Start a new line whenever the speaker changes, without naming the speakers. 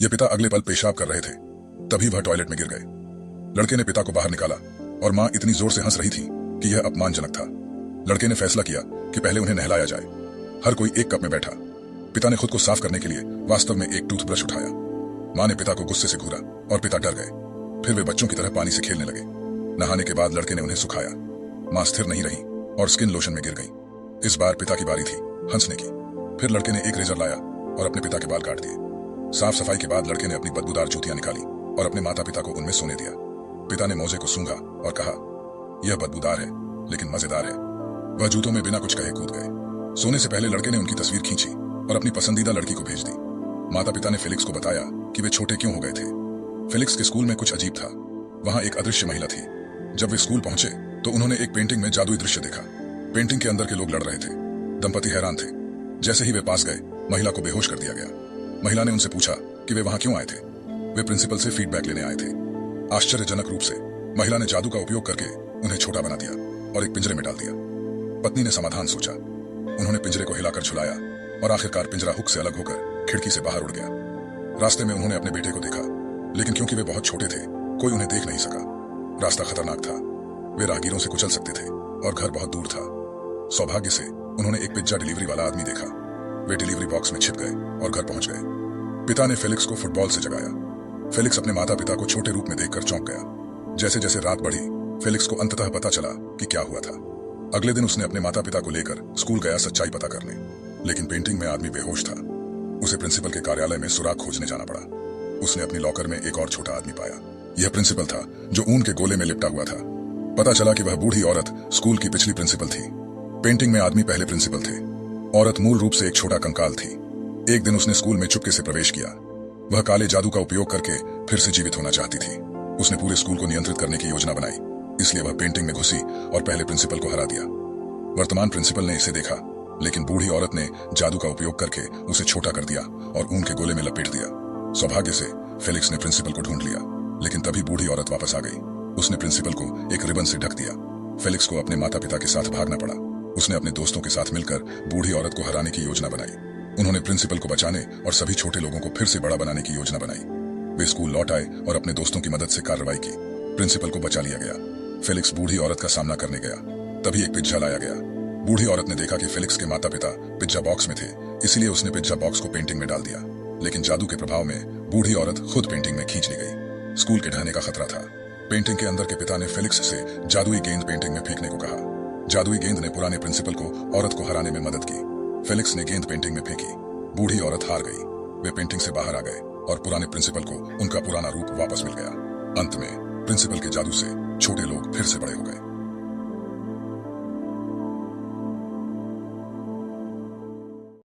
ये पिता अगले पल पेशाब कर रहे थे, तभी वह टॉयलेट में गिर गए। लड़के ने पिता को बाहर निकाला और मां इतनी जोर से हंस रही थी कि यह अपमानजनक था। लड़के ने फैसला किया कि पहले उन्हें नहलाया जाए। हर कोई एक कप में बैठा। पिता ने खुद को साफ करने के लिए वास्तव में एक टूथब्रश उठाया। मां ने पिता को गुस्से से घूरा और पिता डर गए। फिर वे बच्चों की तरह पानी से खेलने लगे। नहाने के बाद लड़के ने उन्हें सुखाया। मां स्थिर नहीं रही और स्किन लोशन में गिर गई। इस बार पिता की बारी थी हंसने की। फिर लड़के ने एक रेजर लाया और अपने पिता के बाल काट दिए। साफ सफाई के बाद लड़के ने अपनी बदबूदार जूतियां निकाली और अपने माता पिता को उनमें सोने दिया। पिता ने मोजे को सूंघा और कहा, यह बदबूदार है लेकिन मजेदार है। वह जूतों में बिना कुछ कहे कूद गए। सोने से पहले लड़के ने उनकी तस्वीर खींची और अपनी पसंदीदा लड़की को भेज दी। माता पिता ने फेलिक्स को बताया कि वे छोटे क्यों हो गए थे। फेलिक्स के स्कूल में कुछ अजीब था। वहां एक अदृश्य महिला थी। जब वे स्कूल पहुंचे तो उन्होंने एक पेंटिंग में जादुई दृश्य देखा। पेंटिंग के अंदर के लोग लड़ रहे थे। दंपति हैरान थे। जैसे ही वे पास गए, महिला को बेहोश कर दिया गया। महिला ने उनसे पूछा कि वे वहां क्यों आए थे। वे प्रिंसिपल से फीडबैक लेने आए थे। आश्चर्यजनक रूप से महिला ने जादू का उपयोग करके उन्हें छोटा बना दिया और एक पिंजरे में डाल दिया। पत्नी ने समाधान सोचा। उन्होंने पिंजरे को हिलाकर झुलाया और आखिरकार पिंजरा हुक से अलग होकर खिड़की से बाहर उड़ गया। रास्ते में उन्होंने अपने बेटे को देखा, लेकिन क्योंकि वे बहुत छोटे थे, कोई उन्हें देख नहीं सका। रास्ता खतरनाक था। वे राहगीरों से कुचल सकते थे और घर बहुत दूर था। सौभाग्य से उन्होंने एक पिज्जा डिलीवरी वाला आदमी देखा। वे डिलीवरी बॉक्स में छिप गए और घर पहुंच गए। पिता ने फेलिक्स को फुटबॉल से जगाया। फेलिक्स अपने माता पिता को छोटे रूप में देखकर चौंक गया। जैसे जैसे रात बढ़ी, फेलिक्स को अंततः पता चला कि क्या हुआ था। अगले दिन उसने अपने माता पिता को लेकर स्कूल गया सच्चाई पता करने, लेकिन पेंटिंग में आदमी बेहोश था। उसे प्रिंसिपल के कार्यालय में सुराग खोजने जाना पड़ा। उसने अपनी लॉकर में एक और छोटा आदमी पाया। यह प्रिंसिपल था जो ऊन के गोले में लिपटा हुआ था। पता चला कि वह बूढ़ी औरत स्कूल की पिछली प्रिंसिपल थी। पेंटिंग में आदमी पहले प्रिंसिपल थे। औरत मूल रूप से एक छोटा कंकाल थी। एक दिन उसने स्कूल में चुपके से प्रवेश किया। वह काले जादू का उपयोग करके फिर से जीवित होना चाहती थी। उसने पूरे स्कूल को नियंत्रित करने की योजना बनाई, इसलिए वह पेंटिंग में घुसी और पहले प्रिंसिपल को हरा दिया। वर्तमान प्रिंसिपल ने इसे देखा, लेकिन बूढ़ी औरत ने जादू का उपयोग करके उसे छोटा कर दिया और ऊन के गोले में लपेट दिया। सौभाग्य से फेलिक्स ने प्रिंसिपल को ढूंढ लिया, लेकिन तभी बूढ़ी औरत वापस आ गई। उसने प्रिंसिपल को एक रिबन से ढक दिया। फेलिक्स को अपने माता पिता के साथ भागना पड़ा। उसने अपने दोस्तों के साथ मिलकर बूढ़ी औरत को हराने की योजना बनाई। उन्होंने प्रिंसिपल को बचाने और सभी छोटे लोगों को फिर से बड़ा बनाने की योजना बनाई। वे स्कूल लौट आए और अपने दोस्तों की मदद से कार्रवाई की। प्रिंसिपल को बचा लिया गया। फेलिक्स बूढ़ी औरत का सामना करने गया। तभी एक पिज्जा लाया गया। बूढ़ी औरत ने देखा कि फेलिक्स के माता पिता पिज्जा बॉक्स में थे, इसलिए उसने पिज्जा बॉक्स को पेंटिंग में डाल दिया। लेकिन जादू के प्रभाव में बूढ़ी औरत खुद पेंटिंग में खींच ली गई। स्कूल के ढहने का खतरा था। पेंटिंग के अंदर के पिता ने फेलिक्स से जादुई गेंद पेंटिंग में फेंकने को कहा। जादुई गेंद ने पुराने प्रिंसिपल को औरत को हराने में मदद की। फेलिक्स ने गेंद पेंटिंग में फेंकी। बूढ़ी औरत हार गई। वे पेंटिंग से बाहर आ गए और पुराने प्रिंसिपल को उनका पुराना रूप वापस मिल गया। अंत में प्रिंसिपल के जादू से छोटे लोग फिर से बड़े हो गए।